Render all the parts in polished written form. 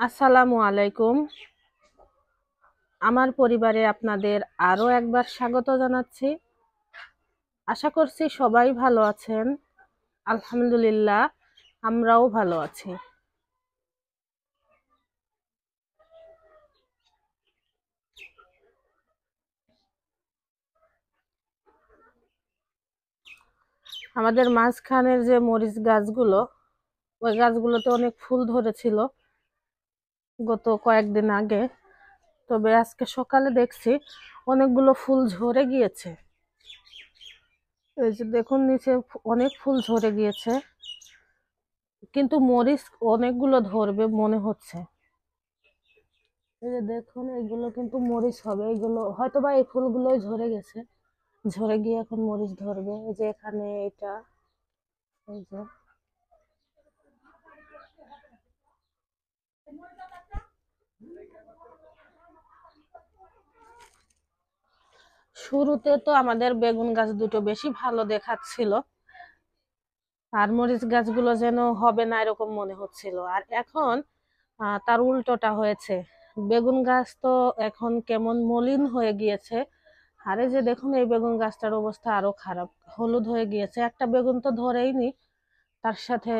আসসালামু আলাইকুম। আমার পরিবারে আপনাদের আরো একবার স্বাগত জানাচ্ছি। আশা করছি সবাই ভালো আছেন। আলহামদুলিল্লাহ, আমরাও ভালো আছি। আমাদের মাঝখানের যে মরিচ গাছগুলো, ওই গাছগুলোতে অনেক ফুল ধরেছিল গত কয়েকদিন আগে। তবে আজকে সকালে দেখছি অনেকগুলো ফুল ঝরে গিয়েছে। এই যে দেখুন, নিচে অনেক ফুল ঝরে গিয়েছে, কিন্তু মরিচ অনেকগুলো ধরবে মনে হচ্ছে। এই যে দেখুন, এগুলো কিন্তু মরিচ হবে। এগুলো হয়তো বা এই ফুলগুলোই ঝরে গেছে, ঝরে গিয়ে এখন মরিচ ধরবে। এই যে এখানে এটা, এই যে শুরুতে তো আমাদের বেগুন গাছ দুটো বেশি ভালো দেখাচ্ছিল, আর মরিচ গাছগুলো যেন হবে না এরকম মনে হচ্ছিল। আর এখন তার উল্টোটা হয়েছে। বেগুন গাছ তো এখন কেমন মলিন হয়ে গিয়েছে। আর এই যে দেখুন, এই বেগুন গাছটার অবস্থা আরো খারাপ, হলুদ হয়ে গিয়েছে। একটা বেগুন তো ধরেইনি, তার সাথে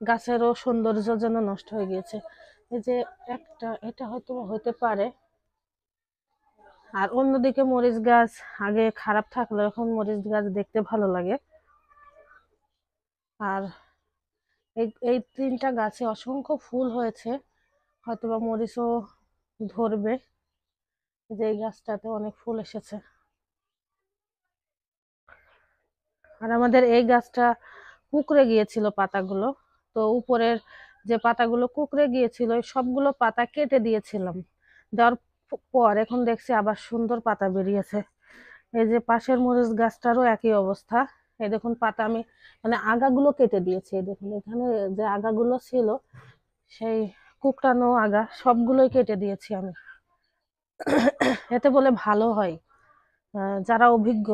গাছেরও সৌন্দর্য যেন নষ্ট হয়ে গিয়েছে। এই যে একটা, এটা হয়তো হতে পারে। আর অন্যদিকে মরিচ গাছ আগে খারাপ থাকলো, এখন মরিচ গাছ দেখতে ভালো লাগে। আর এই এই তিনটা গাছে অসংখ্য ফুল হয়েছে, হয়তোবা মরিচও ধরবে। যে এই গাছটাতে অনেক ফুল এসেছে। আর আমাদের এই গাছটা কুঁকড়ে গিয়েছিল পাতাগুলো, তো উপরের যে পাতাগুলো কুঁকড়ে গিয়েছিল ওই সবগুলো পাতা কেটে দিয়েছিলাম। দেওয়ার পর এখন দেখছি আবার সুন্দর পাতা বেরিয়েছে। এই যে পাশের মরিচ গাছটারও একই অবস্থা। এই দেখুন, পাতা আমি মানে আগাগুলো কেটে দিয়েছি। এই দেখুন, এখানে যে আগাগুলো ছিল, সেই কুকড়ানো আগা সবগুলোই কেটে দিয়েছি আমি। এতে বলে ভালো হয়। যারা অভিজ্ঞ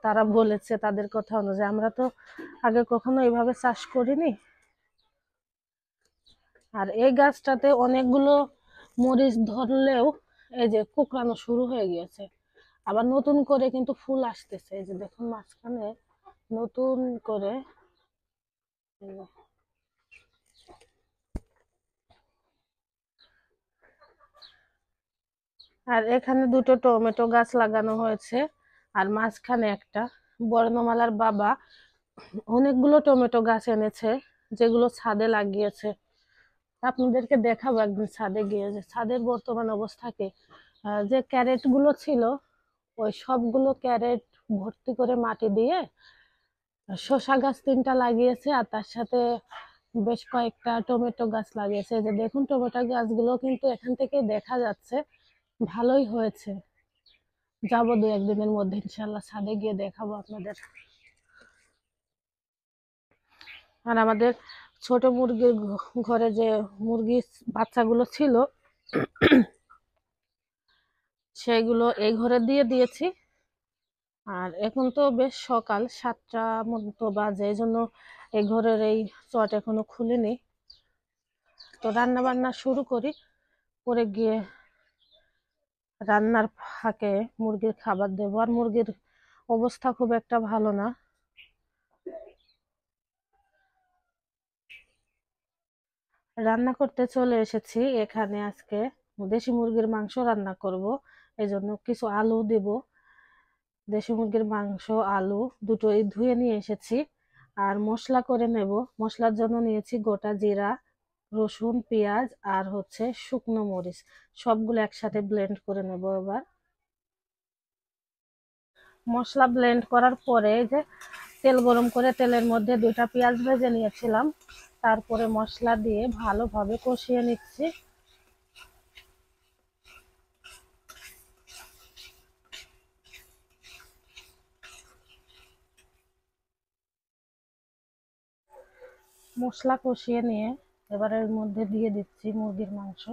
তারা বলেছে, তাদের কথা অনুযায়ী। আমরা তো আগে কখনো এইভাবে চাষ করিনি। আর এই গাছটাতে অনেকগুলো মরিচ ধরলেও এই যে কুকড়ানো শুরু হয়ে গিয়েছে। আবার নতুন করে কিন্তু ফুল আসতেছে। এই যে দেখুন, মাঝখানে নতুন করে। আর এখানে দুটো টমেটো গাছ লাগানো হয়েছে, আর মাঝখানে একটা। বর্ণমালার বাবা অনেকগুলো টমেটো গাছ এনেছে, যেগুলো ছাদে লাগিয়েছে। আপনাদেরকে দেখাবো একদিন ছাদে গিয়ে যে ছাদের বর্তমান অবস্থা কি। যে ক্যারেট গুলো ছিল, ওই সবগুলো ক্যারেট ভর্তি করে মাটি দিয়ে শসা গাছ তিনটা লাগিয়েছে, আর তার সাথে বেশ কয়েকটা টমেটো গাছ লাগিয়েছে। এই যে দেখুন, টমেটো গাছগুলো কিন্তু এখান থেকে দেখা যাচ্ছে ভালোই হয়েছে। যাবো দু একদিনের মধ্যে ইনশাল্লাহ, ছাদে গিয়ে দেখাবো আপনাদের। আর আমাদের ছোট মুরগির ঘরে যে মুরগির বাচ্চাগুলো ছিল, সেগুলো এই ঘরে দিয়ে দিয়েছি। আর এখন তো বেশ সকাল 7টা মতো বাজে, এই জন্য এই ঘরের এই চট এখনো খুলিনি। তো রান্না বান্না শুরু করি, করে গিয়ে রান্নার ফাঁকে মুরগির খাবার দেবো। আর মুরগির অবস্থা খুব একটা ভালো না। রান্না করতে চলে এসেছি এখানে। আজকে দেশি মুরগির মাংস রান্না করব, এই জন্য কিছু আলু দেব। দেশি মুরগির মাংস, আলু দুটোই ধুয়ে নিয়ে এসেছি। আর মশলা করে নেব। মশলার জন্য নিয়েছি গোটা জিরা, রসুন, পেঁয়াজ, আর হচ্ছে শুকনো মরিচ। সবগুলো একসাথে ব্লেন্ড করে নেব এবার। মশলা ব্লেন্ড করার পরে এই যে তেল গরম করে তেলের মধ্যে দুইটা পেঁয়াজ ভেজে নিয়েছিলাম, তারপরে মশলা দিয়ে ভালোভাবে কষিয়ে নিচ্ছি। মশলা কষিয়ে নিয়ে এবার এর মধ্যে দিয়ে দিচ্ছি মুরগির মাংস।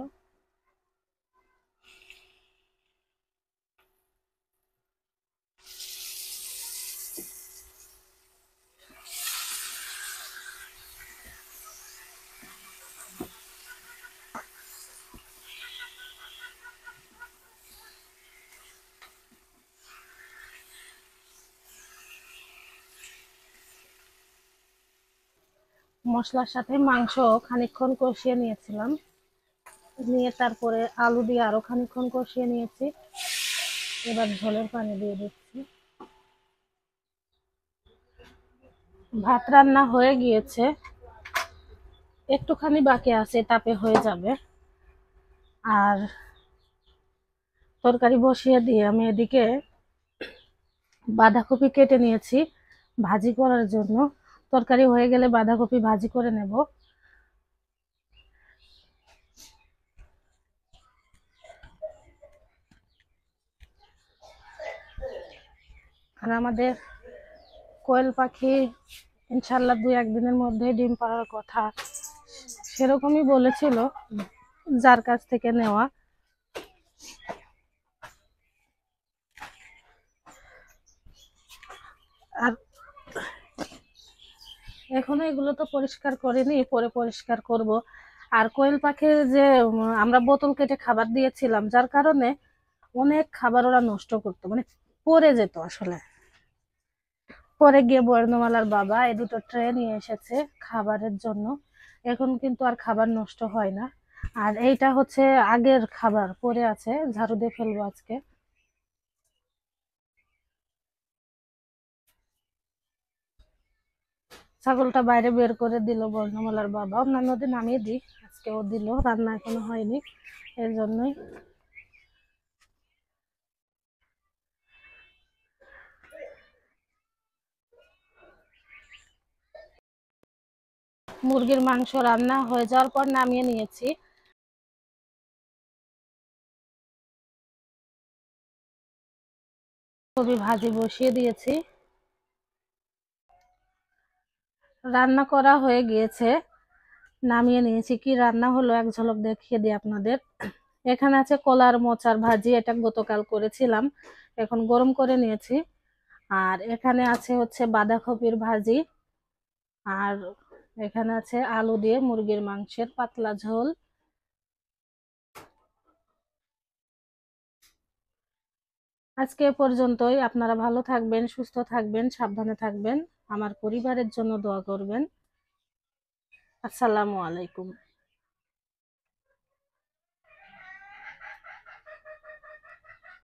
মশলার সাথে মাংস খানিকক্ষণ কষিয়ে নিয়েছিলাম, নিয়ে তারপরে আলু দিয়ে আরো খানিকক্ষণ কষিয়ে নিয়েছি। এবার ঝোলের পানি দিয়ে দিচ্ছি। ভাত রান্না হয়ে গিয়েছে, একটুখানি বাকি আছে, তাপে হয়ে যাবে। আর তরকারি বসিয়ে দিয়ে আমি এদিকে বাঁধাকপি কেটে নিয়েছি ভাজি করার জন্য। তরকারি হয়ে গেলে বাঁধাকপি ভাজি করে নেব। আর আমাদের কোয়েল পাখি ইনশাল্লাহ 2-1 দিনের মধ্যে ডিম পাড়ার কথা, সেরকমই বলেছিল যার কাছ থেকে নেওয়া। আর এখনো এগুলো তো পরিষ্কার করিনি, পরে পরিষ্কার করব। আর কোয়েল পাখির যে আমরা বোতল কেটে খাবার দিয়েছিলাম, যার কারণে অনেক খাবার ওরা নষ্ট করতো, মানে পড়ে যেত আসলে। পরে গিয়ে বর্ণমালার বাবা এই দুটো ট্রে নিয়ে এসেছে খাবারের জন্য। এখন কিন্তু আর খাবার নষ্ট হয় না। আর এইটা হচ্ছে আগের খাবার পড়ে আছে, ঝাড়ু দিয়ে ফেলবো আজকে। ছাগলটা বাইরে বের করে দিল বর্ণমালার বাবা, অন্যান্য দিন নামিয়ে দিই, আজকেও দিল, রান্না এখনো হয়নি এর জন্যই। মুরগির মাংস রান্না হয়ে যাওয়ার পর নামিয়ে নিয়েছি। কবি ভাজি বসিয়ে দিয়েছি, রান্না করা হয়ে গিয়েছে, নামিয়ে নিয়েছি। কি রান্না হলো এক ঝলক দেখিয়ে দিই আপনাদের। এখানে আছে কলার মোচার ভাজি, এটা গতকাল করেছিলাম, এখন গরম করে নিয়েছি। আর এখানে আছে হচ্ছে বাঁধাকপির ভাজি। আর এখানে আছে আলু দিয়ে মুরগির মাংসের পাতলা ঝোল। আজকে এ পর্যন্তই। আপনারা ভালো থাকবেন, সুস্থ থাকবেন, সাবধানে থাকবেন। আমার পরিবারের জন্য দোয়া করবেন। আসসালামু আলাইকুম।